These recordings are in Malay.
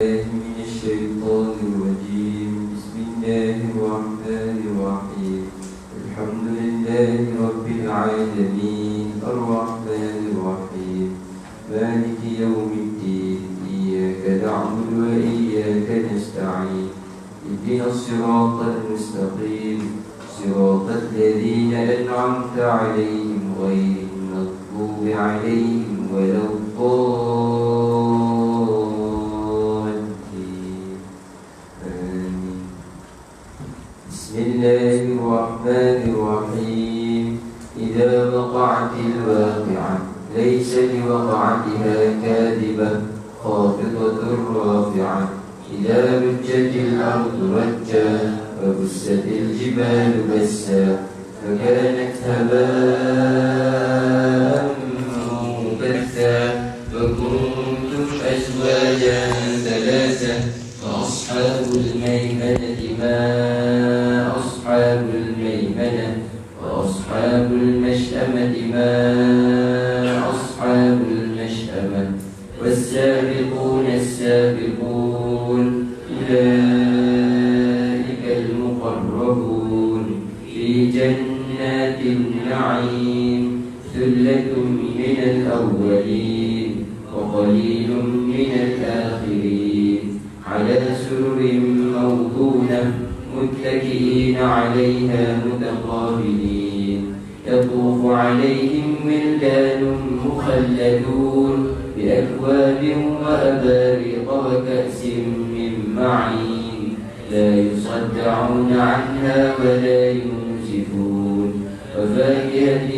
من الشيطان الرجيم. بسم الله الرحمن الرحيم. الحمد لله رب العالمين الرحمن الرحيم مالك يوم الدين. إياك نعبد وإياك نستعين. اهدنا الصراط المستقيم صراط الذين أنعمت عليهم غير المغضوب عليهم ولا الضالين. آمين. بسم الله الرحمن الرحيم. إذا وقعت الواقعة ليس لوقعتها كاذبة خافضة رافعة. إذا رجت الأرض رجا وبست الجبال بسا فكانت هباء منبثا وكنتم أزواجا ثلاثا فأصحاب الميمنة ما أصحاب الميمنة وأصحاب المشأمة ما أصحاب المشأمة والسابقون السابقون أولئك المقربون في جنات النعيم. ثلة من الأولين وقليل من الآخرين. على سرر موضونة متكئين عليها متقابلين. يطوف عليهم ولدان مخلدون بأكواب وأباريق وكأس من معين. لا يصدعون عنها ولا ينزفون. وفاكهة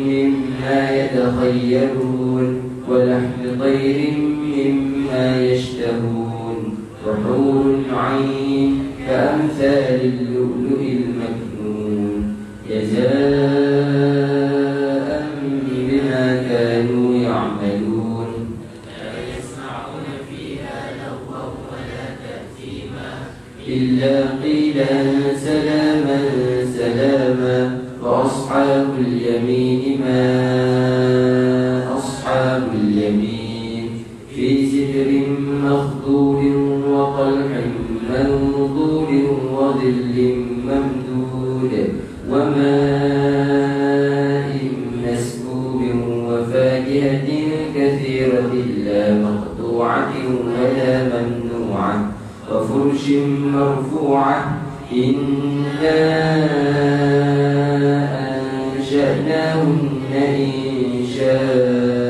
مما يتخيرون ولحم طير مما يشتهون. وحور عين كأمثال اللؤلؤ المكنون جزاء بما كانوا يعملون. لا يسمعون فيها لغوا ولا تأثيما إلا قيلا سلاما سلاما. وأصحاب اليمين ما أصحاب اليمين في سدر مخضود وطلح منضود وظل ممدود وماء مسكوب وفاكهة كثيرة لا مقطوعة ولا ممنوعة وفرش مرفوعة. إنا أنشأناهن إنشاء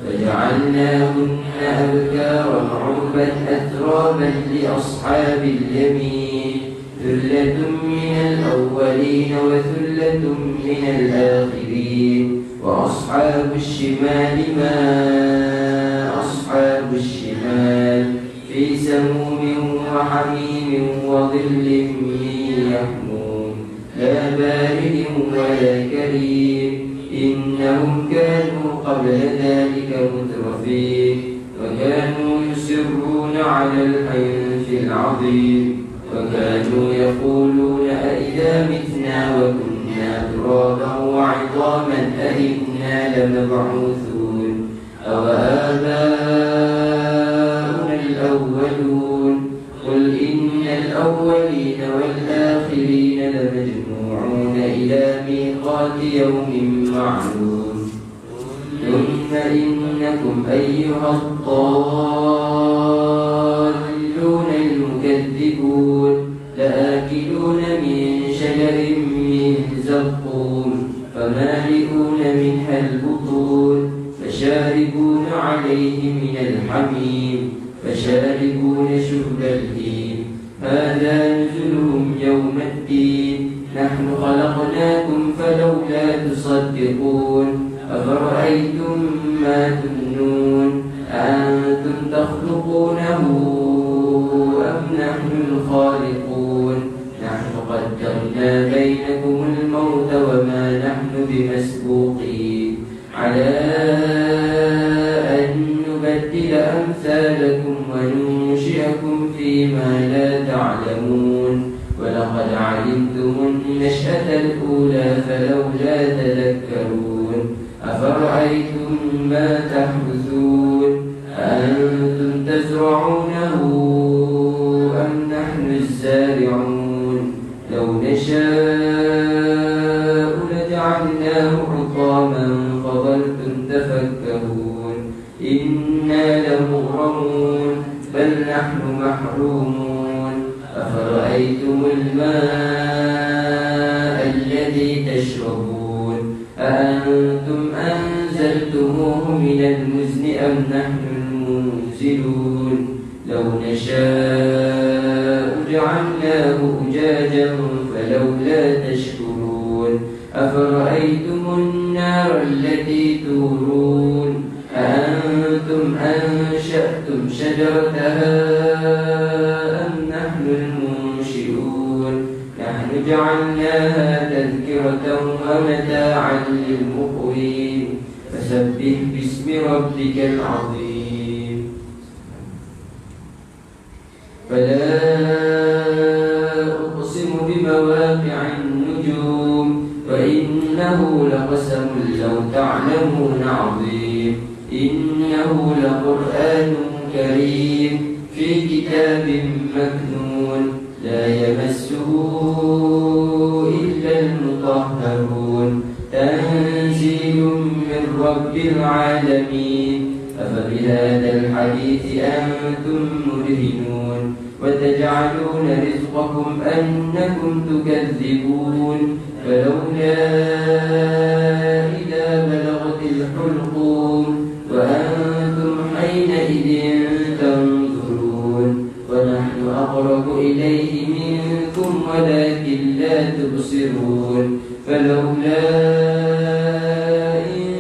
فجعلناهن أبكارا عربا أترابا لأصحاب اليمين. ثلة من الأولين وثلة من الآخرين. وأصحاب الشمال ما أصحاب الشمال في سموم وحميم وظل من يحموم لا بارد ولا كريم. إنهم كانوا قبل ذلك مترفين وكانوا يصرون على الحنث العظيم وكانوا يقولون أئذا متنا وكنا ترابا وعظاما أئنا لمبعوثون أوآباؤنا الأولون. قل إن الأولين والآخرين لمجموعون إلى ميقات يوم معلوم. ثم إنكم أيها الضالون المكذبون لآكلون من شجر من زقوم فمالئون منها البطون فشاربون عليه من الحميم فشاربون شرب الهيم. هذا نزلهم يوم الدين. نحن خلقناكم فلولا تصدقون. أفرأيتم ما تمنون أأنتم تخلقونه أم نحن الخالقون. نحن قدرنا بينكم الموت وما نحن بمسبوقين على أن نبدل أمثالكم وننشئكم فيما لا تعلمون. ولقد علمتم النشأة الأولى فلولا تذكرون. أفرأيتم ما تحدثون أأنتم مغرمون بل نحن محرومون أفرأيتم الماء الذي تشربون أأنتم أنزلتموه من المزن أم نحن المنزلون لو نشاء جعلناه أجاجا فلولا تشكرون أفرأيتم النار التي تورون أأنتم أنشأتم شجرتها أم نحن المنشئون نحن جعلناها تذكرة ومتاعا للمقوين فسبح باسم ربك العظيم فلا أقسم بمواقع النجوم وإنه لقسم لو تعلمون عظيم إنه لقرآن كريم في كتاب مكنون لا يمسه إلا المطهرون تنزيل من رب العالمين أفبهذا الحديث أنتم مدهنون وتجعلون رزقكم أنكم تكذبون فلولا إذا بلغت الحلقوم وأنتم حينئذ تنظرون ونحن أقرب إليه منكم ولكن لا تبصرون فلولا إن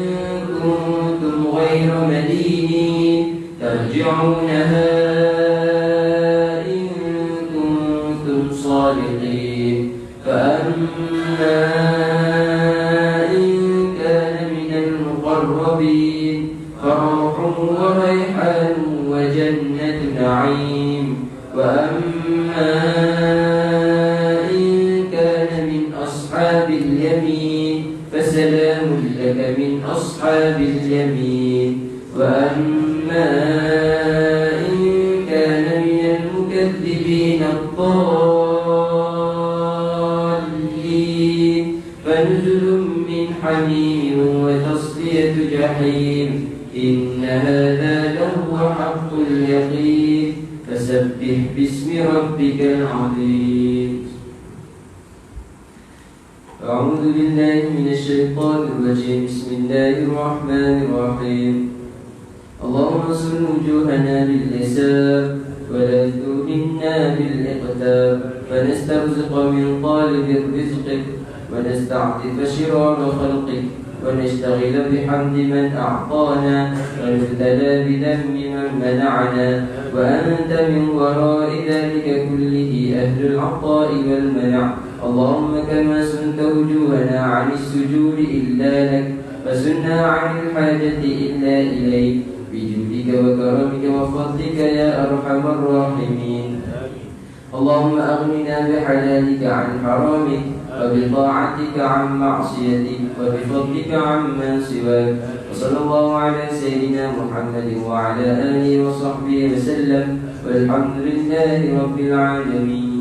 كنتم غير مدينين ترجعونها إن كنتم صادقين فأما إن كان من المقربين فروح وريحان وجنة نعيم وأما إن كان من أصحاب اليمين فسلام لك من أصحاب اليمين وأما إن كان من المكذبين الضالين فنزل من حميم وتصلية جحيم إن هذا لهو حق اليقين فسبح باسم ربك العظيم أعوذ بالله من الشيطان الرجيم بسم الله الرحمن الرحيم اللهم انصر وجوهنا بالحساب ولا تهنا بالإقتاب فنسترزق من طالب رزقك ونستعطف شرار خلقك ونشتغل بحمد من أعطانا ونبتلى بذم من منعنا وأنت من وراء ذلك كله أهل العطاء والمنع اللهم كما سنت وجوهنا عن السجود إلا لك فسنا عن الحاجة إلا إليك بجودك وكرمك وفضلك يا أرحم الراحمين اللهم أغننا بحلالك عن حرامك وبطاعتك عن معصيتك وبفضلك عمن سواك وصلى الله على سيدنا محمد وعلى آله وصحبه وسلم والحمد لله رب العالمين.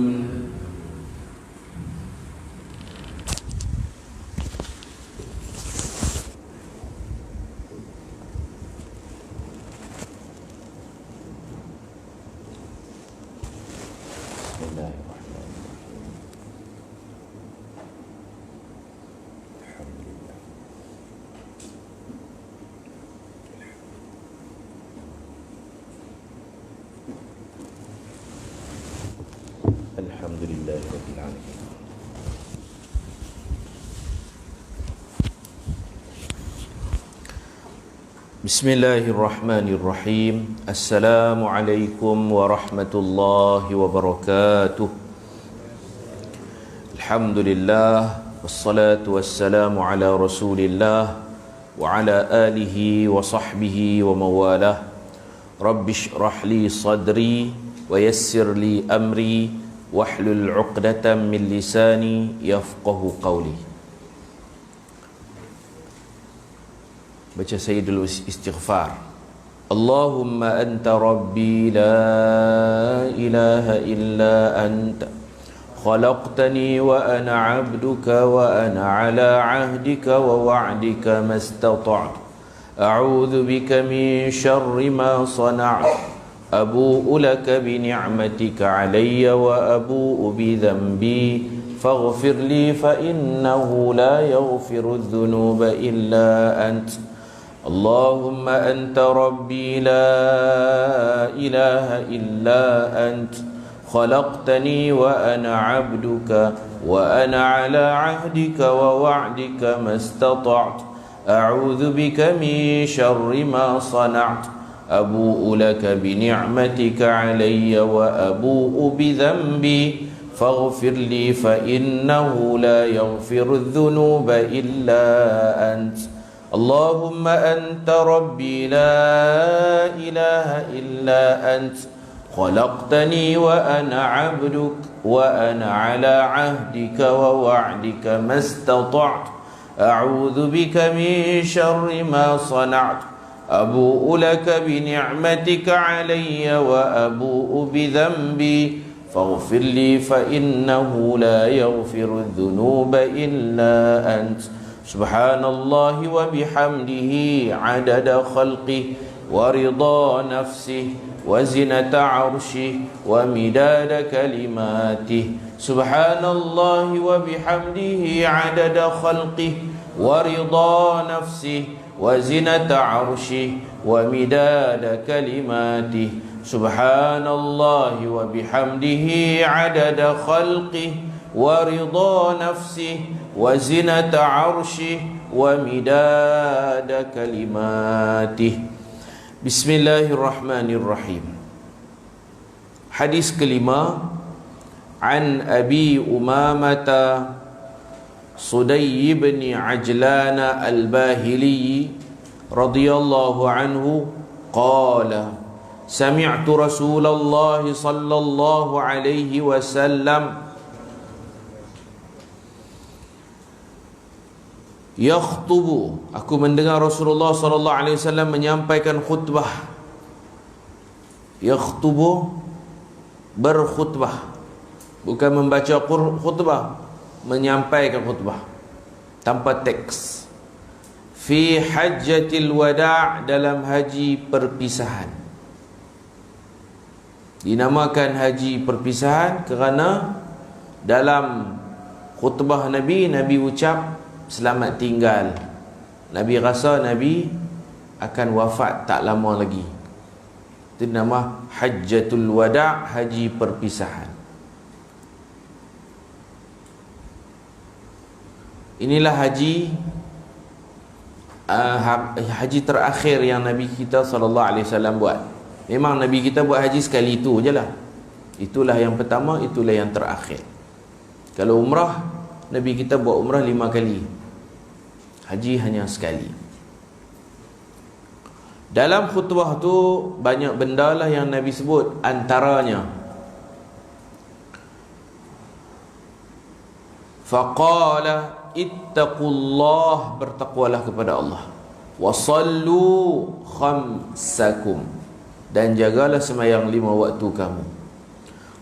Alhamdulillah Rabbil Alamin. Bismillahirrahmanirrahim. Assalamualaikum warahmatullahi wabarakatuh. Alhamdulillah wassalatu wassalamu ala Rasulillah wa ala alihi wa sahbihi wa mawalah. Rabbi shrah li sadri wa yassir li amri wahlul 'uqdatam min lisani yafqahu qawli. Baca Sayyidul Istighfar. Allahumma anta rabbi la ilaha illa anta khalaqtani wa ana 'abduka wa ana 'ala 'ahdika wa wa'dika mastata'tu أعوذ بك من شر ما صنعت أبوء لك بنعمتك علي وأبوء بذنبي فاغفر لي فإنه لا يغفر الذنوب إلا أنت اللهم أنت ربي لا إله إلا أنت خلقتني وأنا عبدك وأنا على عهدك ووعدك ما استطعت أعوذ بك من شر ما صنعت أبوء لك بنعمتك علي وأبوء بذنبي فاغفر لي فإنه لا يغفر الذنوب إلا أنت اللهم أنت ربي لا إله إلا أنت خلقتني وأنا عبدك وأنا على عهدك ووعدك ما استطعت أعوذ بك من شر ما صنعت أبوء لك بنعمتك علي وأبوء بذنبي فاغفر لي فإنه لا يغفر الذنوب إلا أنت سبحان الله وبحمده عدد خلقه ورضا نفسه وزنة عرشه ومداد كلماته سبحان الله وبحمده عدد خلقه ورضا نفسه وزنة عرشه ومداد كلماته سبحان الله وبحمده عدد خلقه ورضا نفسه وزنة عرشه ومداد كلماته بسم الله الرحمن الرحيم حديث kelima عن أبي أمامة صدي بن عجلان الباهلي رضي الله عنه قال سمعت رسول الله صلى الله عليه وسلم yakhtubu, aku mendengar Rasulullah sallallahu alaihi wasallam menyampaikan khutbah. Yakhtubu, berkhutbah, bukan membaca khutbah, menyampaikan khutbah tanpa teks. Fi hajjatil wada', dalam haji perpisahan. Dinamakan haji perpisahan kerana dalam khutbah Nabi ucap selamat tinggal. Nabi rasa Nabi akan wafat tak lama lagi. Itu nama Hajjatul Wada', haji perpisahan. Inilah haji haji terakhir yang Nabi kita sallallahu alaihi wasallam buat. Memang Nabi kita buat haji sekali itu je lah. Itulah yang pertama, itulah yang terakhir. Kalau umrah, Nabi kita buat umrah 5 kali, haji hanya sekali. Dalam khutbah tu banyak benda lah yang Nabi sebut. Antaranya faqala ittaqullah, bertakwalah kepada Allah. Wasallu khamsakum, dan jagalah sembahyang 5 waktu kamu.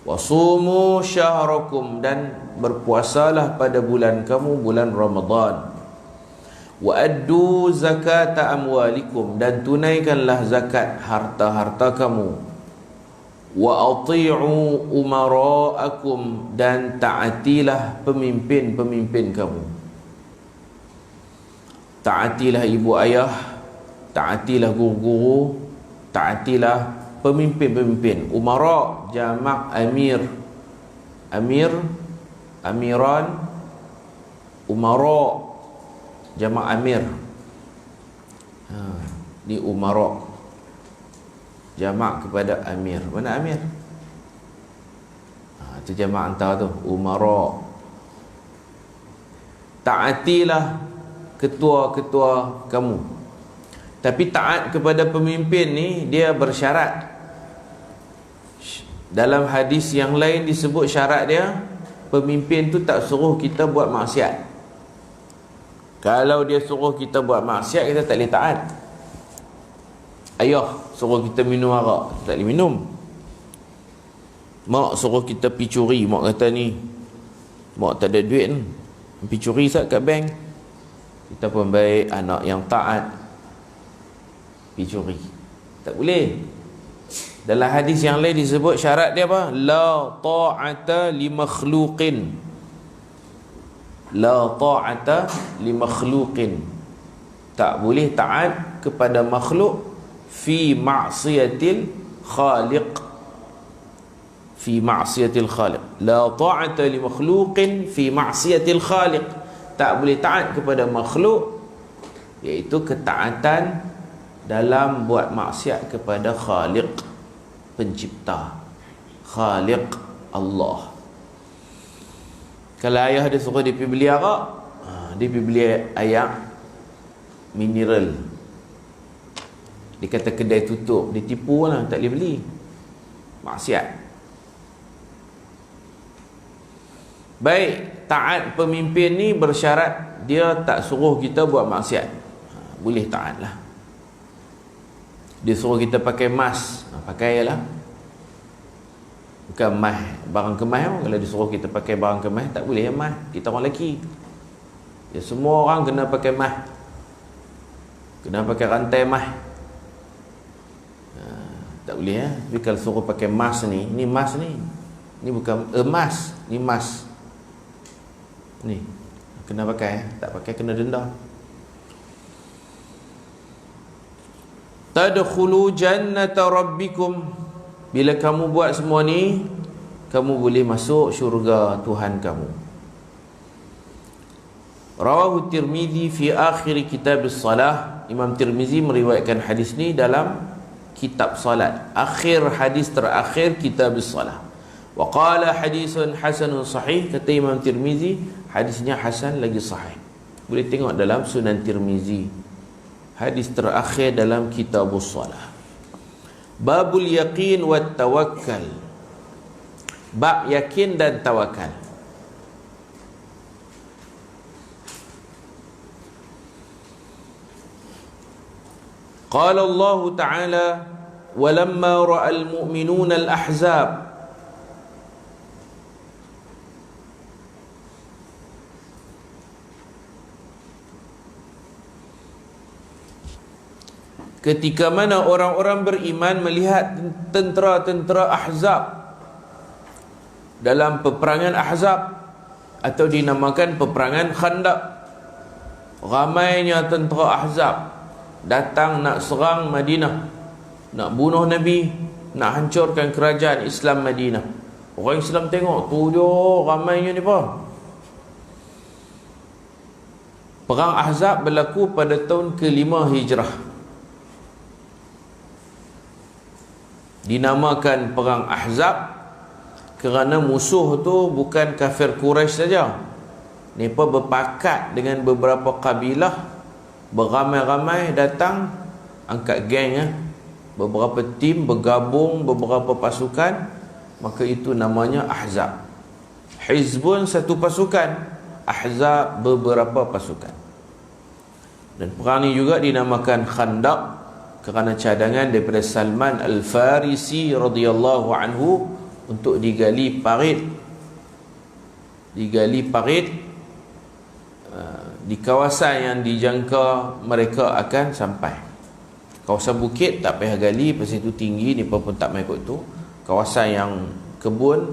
Wasumu syahrakum, dan berpuasalah pada bulan kamu, bulan Ramadan. Wa addu zakata amwalikum, dan tunaikanlah zakat harta-harta kamu. Wa ati'u umara'akum, dan taatilah pemimpin-pemimpin kamu. Taatilah ibu ayah, taatilah guru-guru, taatilah pemimpin-pemimpin. Umara jamak amir. Amir, amiran, umara jamak amir. Ni umara jamak kepada amir. Mana amir? Itu jamak antar tu, umara. Taatilah ketua-ketua kamu. Tapi taat kepada pemimpin ni dia bersyarat. Dalam hadis yang lain disebut syarat dia, pemimpin tu tak suruh kita buat maksiat. Kalau dia suruh kita buat maksiat, kita tak boleh taat. Ayah suruh kita minum arak, tak boleh minum. Mak suruh kita pergi curi, mak kata ni, mak tak ada duit ni, pergi curi sat kat bank. Kita pun baik, anak yang taat. pergi curi. Tak boleh. Dalam hadis yang lain disebut syarat dia apa? La ta'ata li makhluqin. La ta'ata li makhluqin. Tak boleh taat kepada makhluk fi ma'siyatil khaliq. Fi ma'siyatil khaliq. La ta'ata li makhluqin fi ma'siyatil khaliq. Tak boleh taat kepada makhluk, iaitu ketaatan dalam buat maksiat kepada khaliq, pencipta. Khaliq Allah. Kalau ayah dia suruh dia pergi beli arak, dia pergi beli air mineral. Dia kata kedai tutup, dia tipu lah, tak boleh beli. Maksiat. Baik, taat pemimpin ni bersyarat dia tak suruh kita buat maksiat. Boleh taat lah. Dia suruh kita pakai mask, pakai lah. Bukan mask, barang kemas. Kalau dia suruh kita pakai barang kemas, tak boleh mask. Kita orang lelaki. Ya, semua orang kena pakai mask. Kena pakai rantai mask. Tak boleh ya. Tapi kalau suruh pakai mask ni, ni mask ni. Ni bukan emas, ni mask. Ni kena pakai, tak pakai kena denda. Tadkhulu jannata rabbikum. Bila kamu buat semua ni, kamu boleh masuk syurga Tuhan kamu. Rawahu Tirmizi fi akhir kitab as-salah. Imam Tirmizi meriwayatkan hadis ni dalam kitab salat, akhir hadis terakhir kitab as-salah. Wa qala hadisun hasanun sahih. Kata Imam Tirmizi, hadisnya hasan lagi sahih. Boleh tengok dalam Sunan Tirmizi, hadis terakhir dalam kitabus salah. Babul yaqin wat tawakkal. Bab yakin dan tawakal. Qala Allah Ta'ala, walamma ra'al mu'minuna al-ahzab. Ketika mana orang-orang beriman melihat tentera-tentera Ahzab dalam peperangan Ahzab, atau dinamakan peperangan Khandaq, ramainya tentera Ahzab datang nak serang Madinah, nak bunuh Nabi, nak hancurkan kerajaan Islam Madinah. Orang Islam tengok tu je ramainya ni apa. Perang Ahzab berlaku pada tahun ke-5 Hijrah. Dinamakan perang Ahzab kerana musuh tu bukan kafir Quraisy saja. Mereka berpakat dengan beberapa kabilah, beramai-ramai datang, angkat geng, beberapa tim bergabung, beberapa pasukan, maka itu namanya Ahzab. Hizbun satu pasukan, Ahzab beberapa pasukan. Dan perang ini juga dinamakan Khandaq kerana cadangan daripada Salman Al-Farisi radhiyallahu anhu untuk digali parit di kawasan yang dijangka mereka akan sampai. Kawasan bukit tak payah gali, pasal itu tinggi, ni pun tak main ikut tu. Kawasan yang kebun,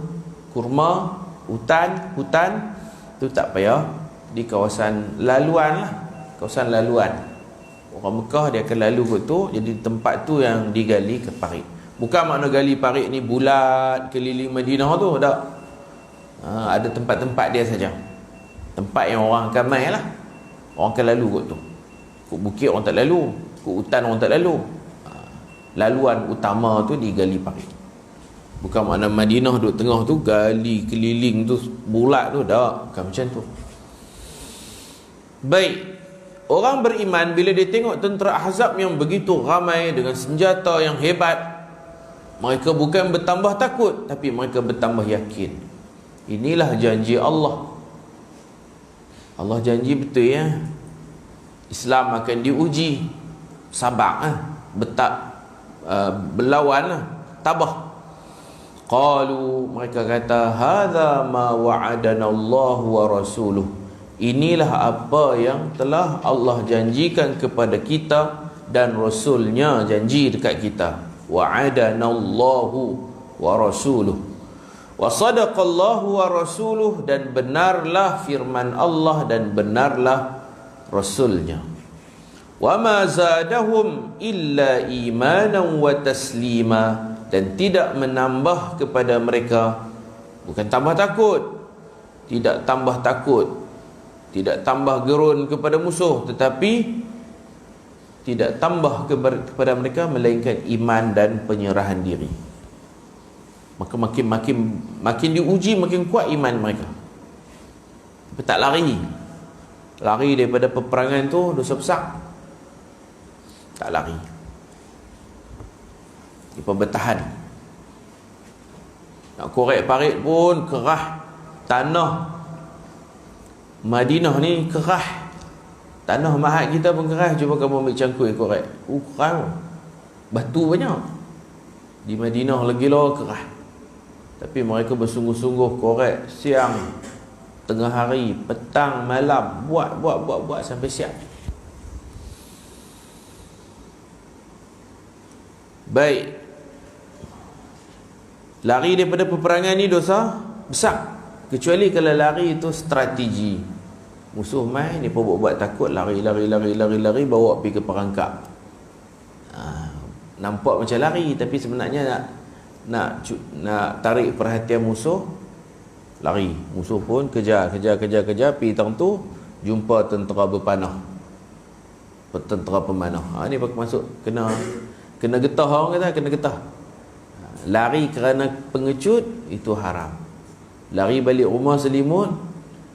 kurma, hutan tu tak payah. Di kawasan laluan lah, kawasan laluan. Orang Mekah dia akan lalu ke tu, jadi tempat tu yang digali ke parit. Bukan makna gali parit ni bulat keliling Madinah tu, tak. Ada tempat-tempat dia saja. Tempat yang orang akan main lah. Orang akan lalu kot tu. Kut bukit orang tak lalu, kut hutan orang tak lalu. Laluan utama tu digali parit. Bukan makna Madinah duduk tengah tu gali keliling tu bulat tu, tak. Bukan macam tu. Baik. Orang beriman bila dia tengok tentera Ahzab yang begitu ramai dengan senjata yang hebat, mereka bukan bertambah takut, tapi mereka bertambah yakin. Inilah janji Allah. Allah janji betul ya, Islam akan diuji. Sabar berlawan tabah. Qalu, mereka kata, hadza ma wa'adana Allah wa rasuluh. Inilah apa yang telah Allah janjikan kepada kita dan Rasulnya janji dekat kita. Wa'adanallahu wa rasuluh. Wa sadaqallahu wa rasuluh, dan benarlah firman Allah dan benarlah Rasulnya. Wa ma zadahum illa imanan wa taslima, dan tidak menambah kepada mereka, bukan tambah takut, tidak tambah takut, tidak tambah gerun kepada musuh, tetapi tidak tambah kepada mereka melainkan iman dan penyerahan diri. Maka makin diuji, makin kuat iman mereka. Tapi tak lari daripada peperangan tu, dosa besar. Tak lari, mereka bertahan. Nak korek parit pun kerah. Tanah Madinah ni kerah. Tanah Mahat kita pun kerah. Cuba kamu ambil cangkul korek, kerah, batu banyak. Di Madinah lagi lah kerah. Tapi mereka bersungguh-sungguh korek siang, tengah hari, petang, malam, buat sampai siap. Baik, lari daripada peperangan ni dosa besar, kecuali kalau lari itu strategi. Musuh main, ni pun buat takut, lari, bawa pergi ke perangkap. Nampak macam lari, tapi sebenarnya nak tarik perhatian musuh, lari. Musuh pun kejar, pergi tang tu jumpa tentera berpanah, tentera pemanah. Ni masuk kena getah, orang kata kena getah. Lari kerana pengecut itu haram. Lari balik rumah selimut,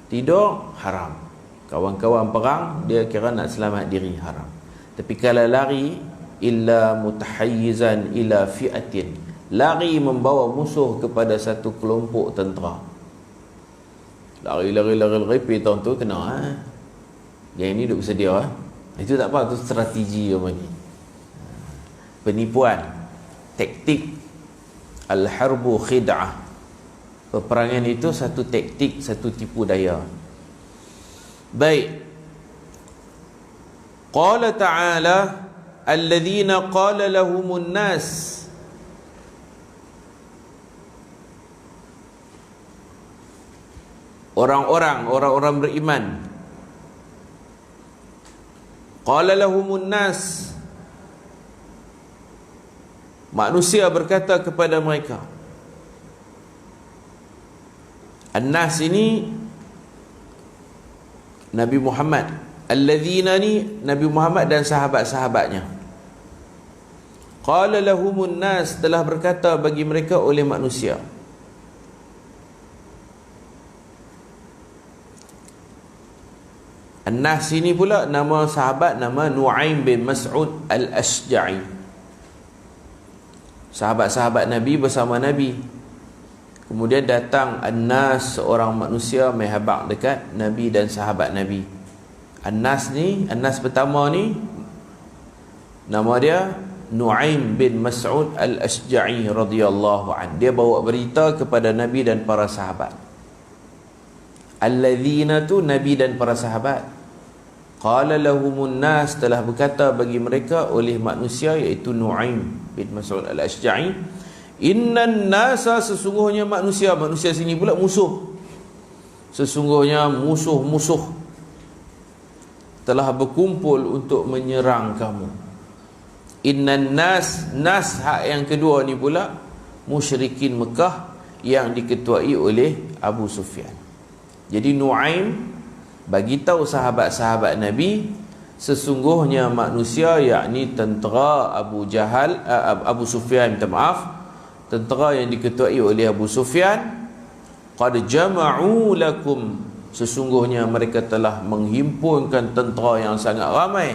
tidur, haram. Kawan-kawan perang, dia kira nak selamat diri, haram. Tapi kalau lari illa mutahayyizan ila fi'atin, lari membawa musuh kepada satu kelompok tentera, lari pergi tahun tu kena yang ini duk bersedia itu tak apa, tu strategi orang ni. Penipuan, taktik. Al-harbu khid'ah, peperangan itu satu taktik, satu tipu daya. Baik, qala ta'ala alladhina qala lahumun nas, orang-orang beriman. Qala lahumun nas, manusia berkata kepada mereka. An-nas ini Nabi Muhammad, alladzina ni Nabi Muhammad dan sahabat-sahabatnya. Qala lahumun nas, telah berkata bagi mereka oleh manusia. An-nas ini pula nama sahabat, nama Nu'aim bin Mas'ud al-Ashja'i. Sahabat-sahabat Nabi bersama Nabi. Kemudian datang An-Nas, seorang manusia mehabak dekat Nabi dan sahabat Nabi. An-Nas ni, An-Nas pertama ni nama dia Nu'aim bin Mas'ud al-Ashja'i radhiyallahu an. Dia bawa berita kepada Nabi dan para sahabat. Alladzina tu Nabi dan para sahabat. Qala lahumun nas, telah berkata bagi mereka oleh manusia, iaitu Nu'aim bin Mas'ud al-Ashja'i, innan nasa, sesungguhnya manusia. Manusia sini pula musuh. Sesungguhnya musuh-musuh telah berkumpul untuk menyerang kamu. Innan nas, nas hak yang kedua ni pula musyrikin Mekah yang diketuai oleh Abu Sufyan. Jadi Nu'aim bagi tahu sahabat-sahabat Nabi, sesungguhnya manusia, yakni tentera Abu Jahal, Abu Sufyan, minta maaf, tentera yang diketuai oleh Abu Sufyan, qad jama'u lakum, sesungguhnya mereka telah menghimpunkan tentera yang sangat ramai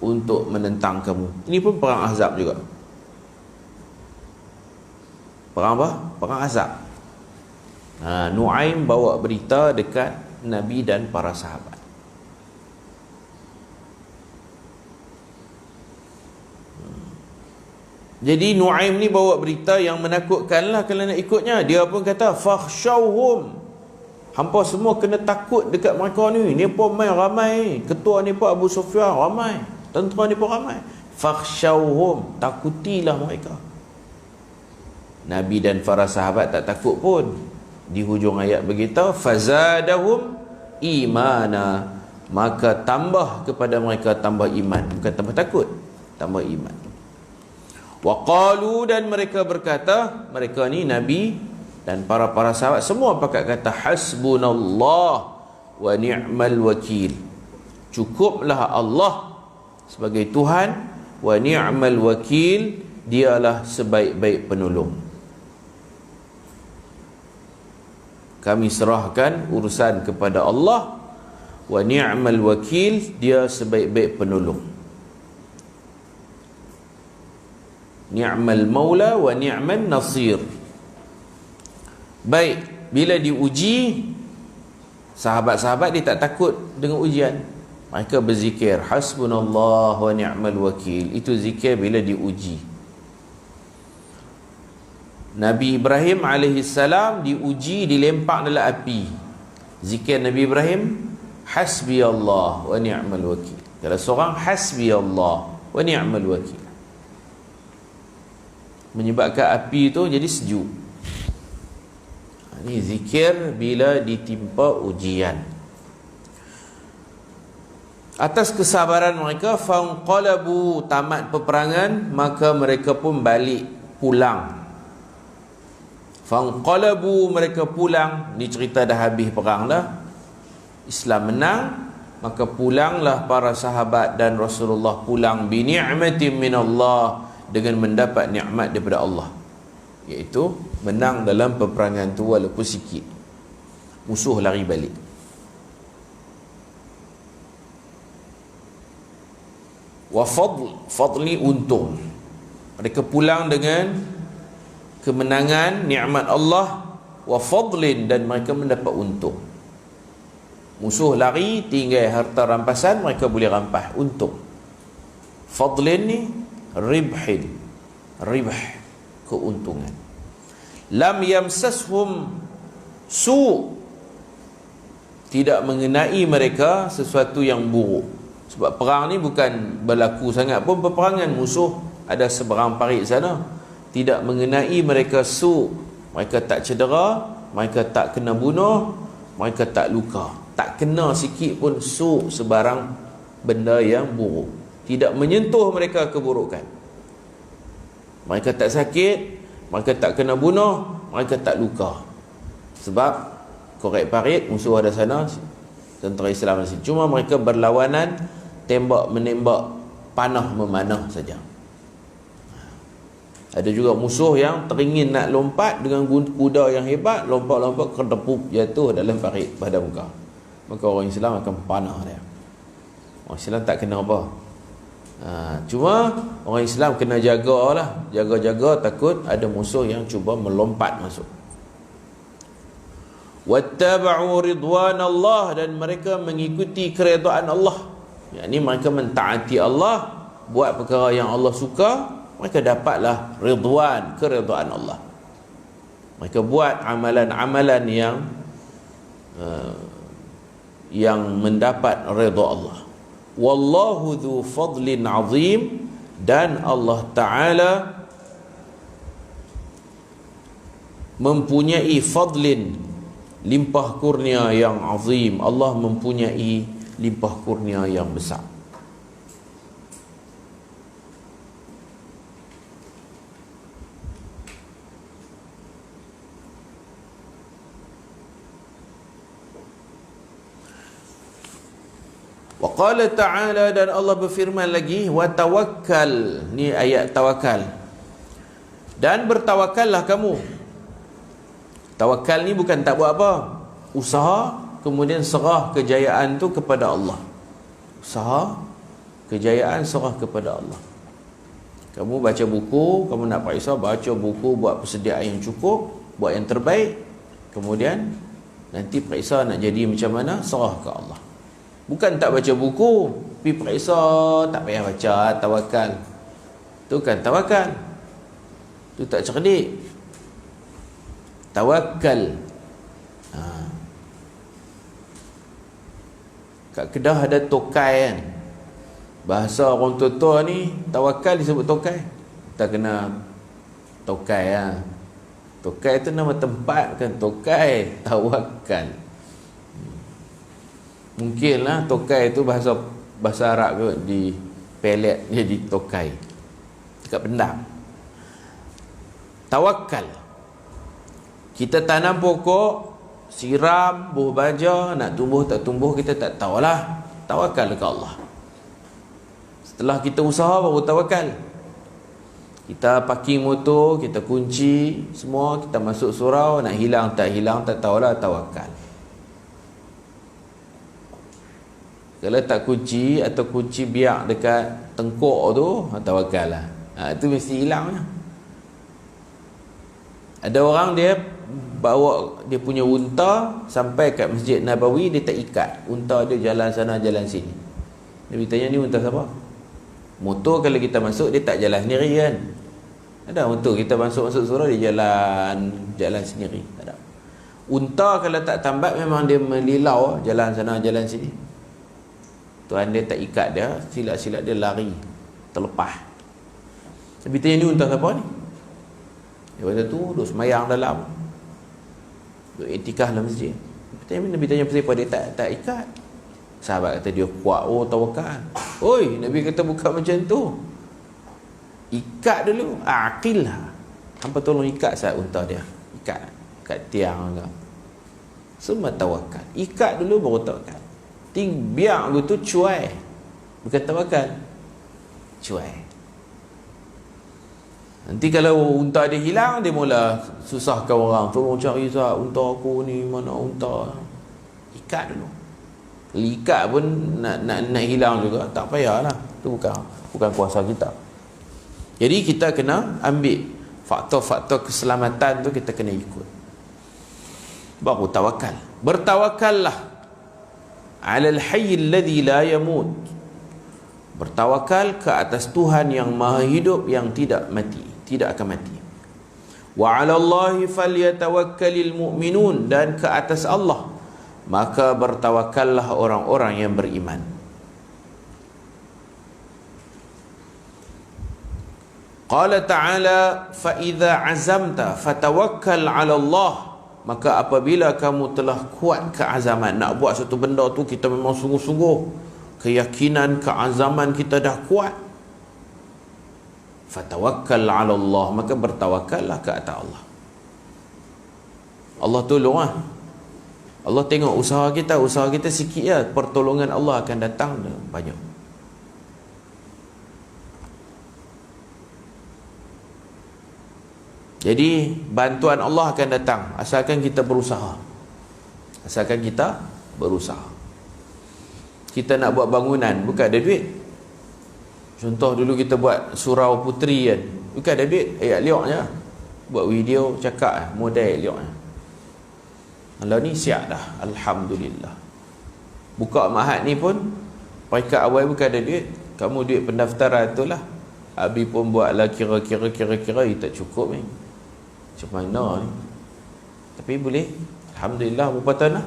untuk menentang kamu. Ini pun perang Ahzab juga. Perang apa? Perang Ahzab. Nu'aim bawa berita dekat Nabi dan para sahabat. Jadi Nu'aim ni bawa berita yang menakutkanlah kalau nak ikutnya. Dia pun kata fakhshawhum, hampa semua kena takut dekat mereka ni. Ni pun main ramai, ketua ni pun Abu Sufyan ramai, tentera ni pun ramai. fakhshawhum, takutilah mereka. Nabi dan para sahabat tak takut pun. Di hujung ayat beritahu fazadahum imana, maka tambah kepada mereka tambah iman, bukan tambah takut, tambah iman. Wa qalu, dan mereka berkata, mereka ni Nabi dan para sahabat semua pakat kata hasbunallah wa ni'mal wakil, cukuplah Allah sebagai Tuhan, wa ni'mal wakil, dialah sebaik-baik penolong. Kami serahkan urusan kepada Allah, wa ni'mal wakil, dia sebaik-baik penolong. Ni'mal maula wa ni'man nasir. Baik, bila diuji, sahabat-sahabat dia tak takut dengan ujian. Mereka berzikir hasbunallah wa ni'mal wakil. Itu zikir bila diuji. Nabi Ibrahim alaihissalam diuji, dilempak dalam api. Zikir Nabi Ibrahim hasbi Allah wa ni'mal wakil. Kalau seorang hasbi Allah wa ni'mal wakil, menyebabkan api itu jadi sejuk. Ini zikir bila ditimpa ujian. Atas kesabaran mereka, fanqalabu, tamat peperangan, maka mereka pun balik pulang. Fanqalabu, mereka pulang. Ni cerita dah habis perang dah, Islam menang, maka pulanglah para sahabat dan Rasulullah pulang bi ni'matin minallah, dengan mendapat nikmat daripada Allah, iaitu menang dalam peperangan tu walaupun sikit. Musuh lari balik. Wa fadli, untung. Mereka pulang dengan kemenangan, nikmat Allah, wa fadlin, dan mereka mendapat untung. Musuh lari, tinggal harta rampasan, mereka boleh rampas, untung. Fadlin ni ribhin, ribh, keuntungan. Lam yamsashum su, tidak mengenai mereka sesuatu yang buruk. Sebab perang ni bukan berlaku sangat pun peperangan, musuh ada seberang parit sana. Tidak mengenai mereka su, mereka tak cedera, mereka tak kena bunuh, mereka tak luka, tak kena sikit pun su, sebarang benda yang buruk. Tidak menyentuh mereka keburukan. Mereka tak sakit, mereka tak kena bunuh, mereka tak luka. Sebab korek parit, musuh ada sana, tentera Islam ada sini. Cuma mereka berlawanan, tembak menembak, panah memanah saja. Ada juga musuh yang teringin nak lompat dengan kuda yang hebat, lompat-lompat kedepuk jatuh dalam parit pada muka. Maka orang Islam akan panah dia. Orang Islam tak kena apa. Cuma orang Islam kena jagalah, jaga-jaga, takut ada musuh yang cuba melompat masuk. Wattaba'u ridwanallah, dan mereka mengikuti keredaan Allah. Yakni mereka mentaati Allah, buat perkara yang Allah suka, mereka dapatlah ridwan, keredaan Allah. Mereka buat amalan-amalan yang mendapat redha Allah. Wallahu dzu fadlin azim, dan Allah Ta'ala mempunyai fadlin, limpah kurnia yang azim. Allah mempunyai limpah kurnia yang besar. Wa qala ta'ala, dan Allah berfirman lagi, wa tawakkal. Ni ayat tawakal. Dan bertawakallah kamu. Tawakal ni bukan tak buat apa, usaha, kemudian serah kejayaan tu kepada Allah. Usaha, kejayaan, serah kepada Allah. Kamu baca buku, kamu nak periksa, baca buku, buat persediaan yang cukup, buat yang terbaik, kemudian nanti periksa nak jadi macam mana, serah ke Allah. Bukan tak baca buku, pergi periksa, tak payah baca, tawakal. Tu kan tawakal, tu tak cerdik. Tawakal. Kat Kedah ada tokai kan, Bahasa orang tua-tua ni, tawakal disebut tokai. Kita kena tokai lah. Tokai tu nama tempat, kan tokai, tawakal. Mungkinlah tokai tu bahasa Arab kot, di pelet jadi tokai. Dekat pendam. Tawakal. Kita tanam pokok, siram, buah baja, nak tumbuh tak tumbuh kita tak tahulah. Tawakal dekat Allah. Setelah kita usaha baru tawakal. Kita parking motor, kita kunci semua, kita masuk surau, nak hilang tak tahulah, tawakal. Kalau tak kunci atau kunci biak dekat tengkok tu, tawakal lah. Itu mesti hilang lah. Ada orang dia bawa dia punya unta sampai kat Masjid Nabawi, dia tak ikat. Unta dia jalan sana jalan sini. Dia bertanya, ni unta siapa? Motor kalau kita masuk dia tak jalan sendiri kan. Ada motor kita masuk surau dia jalan sendiri. Tak ada. Unta kalau tak tambat memang dia melilau, jalan sana jalan sini. Tuan dia tak ikat dia, silap-silap dia lari, terlepas. Tapi tanya, ni unta siapa ni? Dia kata tu duduk semayang dalam, duduk iktikaf dalam masjid. Nabi tanya pasal apa dia tak ikat. Sahabat kata dia kuat. Oh, tawakal. Oi, Nabi kata bukan macam tu. Ikat dulu. Aqil lah. Hampa tolong ikat saat unta dia. Ikat tiang ke. Semua tawakal. Ikat dulu baru tawakal. Biar tu cuai. Bukan tawakal. Cuai. Nanti kalau unta dia hilang, dia mula susahkan orang. Tolong cari sah, unta aku ni, mana unta. Ikat dulu. Ikat pun nak hilang juga, tak payahlah. Itu bukan kuasa kita. Jadi kita kena ambil faktor-faktor keselamatan tu, kita kena ikut. Baru tawakal. Bertawakallah alal hayyil ladzi la yamut. Bertawakal ke atas Tuhan yang maha hidup, yang tidak mati, tidak akan mati. Wa 'alallahi falyatawakkalul mu'minun, dan ke atas Allah maka bertawakallah orang-orang yang beriman. Qala ta'ala fa idza 'azamta fatawakkal 'ala Allah. Maka apabila kamu telah kuat keazaman nak buat satu benda tu, kita memang sungguh-sungguh, keyakinan, keazaman kita dah kuat, fatawakkal 'ala Allah, maka bertawakallah ke atas Allah. Allah tolong lah. Allah tengok usaha kita sikit ya, pertolongan Allah akan datang banyak. Jadi bantuan Allah akan datang asalkan kita berusaha. Kita nak buat bangunan, bukan ada duit. Contoh dulu kita buat surau puteri kan, bukan ada duit, ayat liok je. Buat video cakap model liok je. Kalau ni siap dah, alhamdulillah. Buka mahat ni pun peringkat awal bukan ada duit. Kamu duit pendaftaran tu lah. Abi pun buatlah kira-kira tak cukup ni. Macam mana ni? Tapi boleh. Alhamdulillah, berapa tahun dah?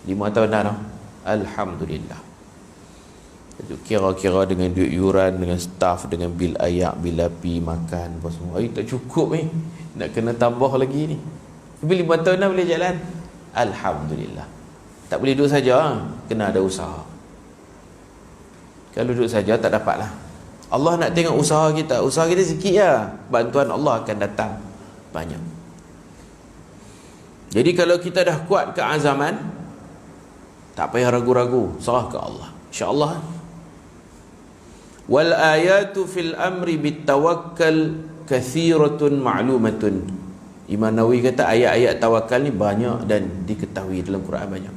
5 tahun dah. Alhamdulillah. Kira-kira dengan duit yuran, dengan staff, dengan bil ayak, bil api, makan apa semua. Tak cukup ni. Nak kena tambah lagi ni. Tapi 5 tahun dah boleh jalan. Alhamdulillah. Tak boleh duduk saja, kena ada usaha. Kalau duduk saja tak dapatlah. Allah nak tengok usaha kita sikit ya, bantuan Allah akan datang banyak. Jadi kalau kita dah kuat keazaman, tak payah ragu-ragu, serah ke Allah, insya-Allah. Wal ayatu fil amri bit tawakkal kathiratun ma'lumatun. Imam Nawawi kata ayat-ayat tawakal ni banyak dan diketahui dalam Quran banyak.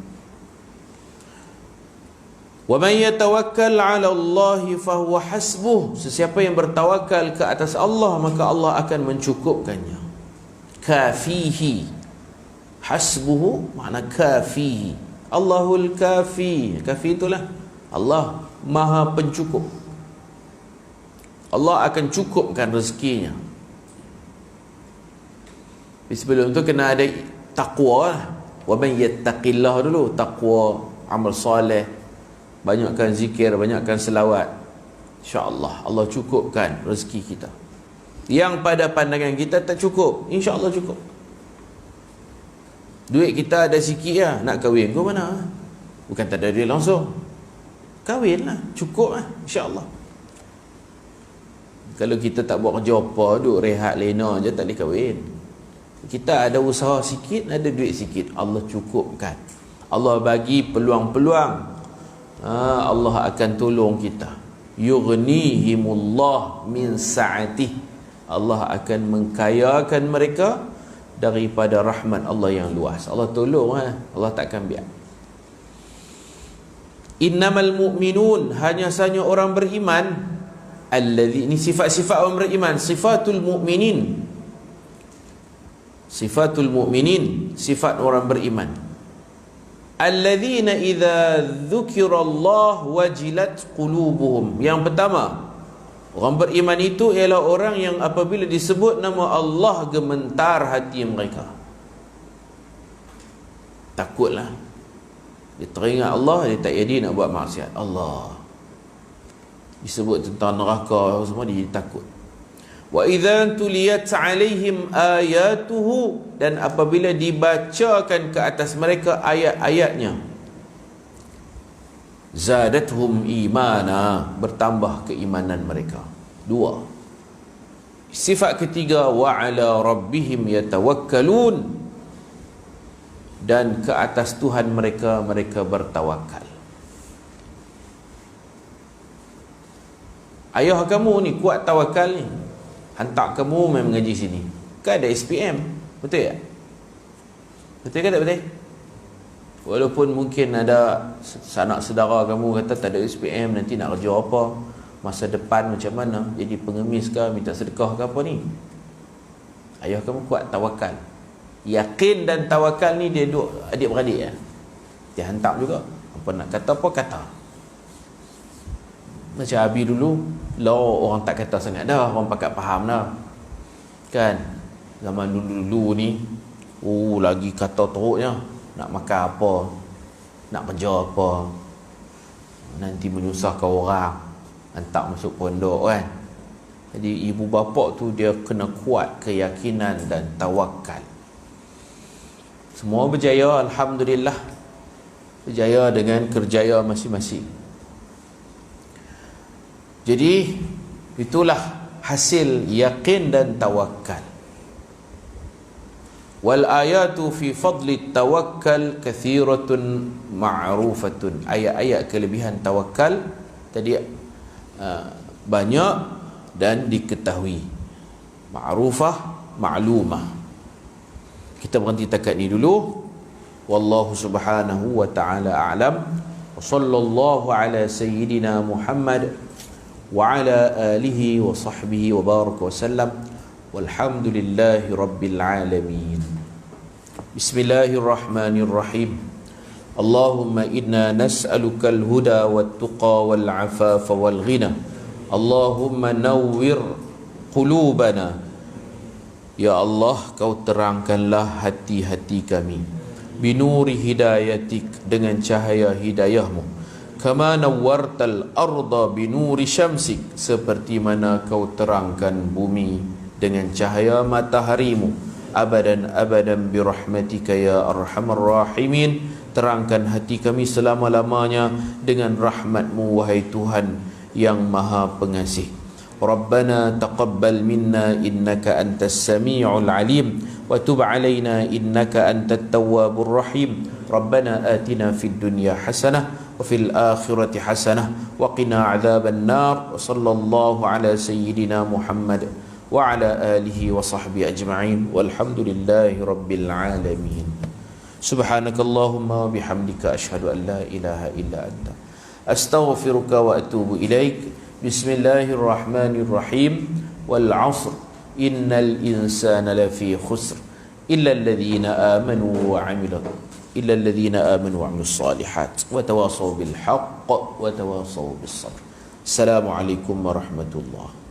Wa man yatawakkal 'ala Allah fa huwa hasbuh. Sesiapa yang bertawakal ke atas Allah, maka Allah akan mencukupkannya. Kafihi. Hasbuhu makna kafihi. Allahul kafi. Kafi itulah Allah Maha pencukup. Allah akan cukupkan rezekinya. Sebelum tu kena ada takwa lah. Wa man yattaqillah dulu, takwa, amal soleh, banyakkan zikir, banyakkan selawat, insya-Allah Allah cukupkan rezeki kita. Yang pada pandangan kita tak cukup, insya-Allah cukup. Duit kita ada sikit lah, nak kahwin ke mana? Bukan tak ada duit langsung, kahwin lah, cukup lah, insya-Allah. Kalau kita tak buat kerja apa, duduk rehat lena je, tak boleh kahwin. Kita ada usaha sikit, ada duit sikit, Allah cukupkan. Allah bagi peluang-peluang, Allah akan tolong kita. Yughnihimullah min sa'atih, Allah akan mengkayakan mereka daripada rahmat Allah yang luas. Allah tolong, Allah takkan biar. Innamal mu'minun, hanya sahaja orang beriman, alladhi, ini sifat-sifat orang beriman, sifatul mu'minin, sifatul mu'minin, sifat orang beriman. Alladzina idza dzukirallah wajilat qulubuhum. Yang pertama, orang beriman itu ialah orang yang apabila disebut nama Allah gemetar hati mereka. Takutlah. Dia teringat Allah, dia tak jadi nak buat maksiat. Allah disebut tentang neraka semua, dia takut. Wa idza tuliyat alaihim ayatuhu, dan apabila dibacakan ke atas mereka ayat-ayatnya, zadatuhum imana, bertambah keimanan mereka. Dua. Sifat ketiga, wa ala rabbihim yatawakkalun, dan ke atas Tuhan mereka bertawakal. Ayah kamu ni kuat tawakal ni, hantar kamu main mengaji sini. Kan ada SPM, betul tak? Betul ke tak betul? Walaupun mungkin ada sanak saudara kamu kata tak ada SPM, nanti nak kerja apa, masa depan macam mana, jadi pengemis ke, minta sedekah ke apa ni. Ayah kamu kuat tawakal. Yakin dan tawakal ni dia duk adik-beradik ya. Dia hantar juga. Apa nak kata apa kata. Macam Abi dulu, orang tak kata sangat dah, orang pakat faham dah. Kan? Zaman dulu-dulu ni, lagi kata teruknya, nak makan apa, nak kerja apa, nanti menyusahkan orang, hantar masuk pondok kan. Jadi ibu bapa tu dia kena kuat keyakinan dan tawakal. Semua berjaya, alhamdulillah. Berjaya dengan kerjaya masing-masing. Jadi itulah hasil yakin dan tawakal. Wal ayatu fi fadli tawakkal kathiratun ma'rufatun. Ayat-ayat kelebihan tawakal tadi banyak dan diketahui. Ma'rufah, ma'lumah. Kita berhenti takat ni dulu. Wallahu subhanahu wa ta'ala a'lam. Wa sallallahu ala sayyidina Muhammad wa ala alihi wa sahbihi wa baraka wa sallam. Walhamdulillahi rabbil alamin. Bismillahirrahmanirrahim. Allahumma inna nas'aluka al-huda wat-tuqa wal-afafa wal-ghina. Allahumma nawwir qulubana. Ya Allah, kau terangkanlah hati-hati kami binuri hidayatik, dengan cahaya hidayahmu. Kama nawwartal arda binuri syamsik, seperti mana kau terangkan bumi dengan cahaya mataharimu. Abadan abadan birahmatika ya arhamar rahimin. Terangkan hati kami selama-lamanya dengan rahmatmu, wahai Tuhan yang maha pengasih. Rabbana taqabbal minna innaka antas sami'ul alim wa tub alaina innaka antat tawwabur rahim. Rabbana atina fid dunya hasanah wa fil akhirati hasanah wa qina adzaban nar. Wa sallallahu ala sayyidina Muhammad wa ala alihi wa sahbihi ajma'in walhamdulillahi rabbil alamin. Subhanakallahumma wa bihamdika asyhadu an la ilaha illa anta astaghfiruka wa atubu ilaik. Bismillahirrahmanirrahim. Wal 'ashr innal insana lafi khusr illa alladhina amanu wa 'amilus salihat wa tawasaw bil haqq wa tawasaw bis sabr. Assalamualaikum warahmatullahi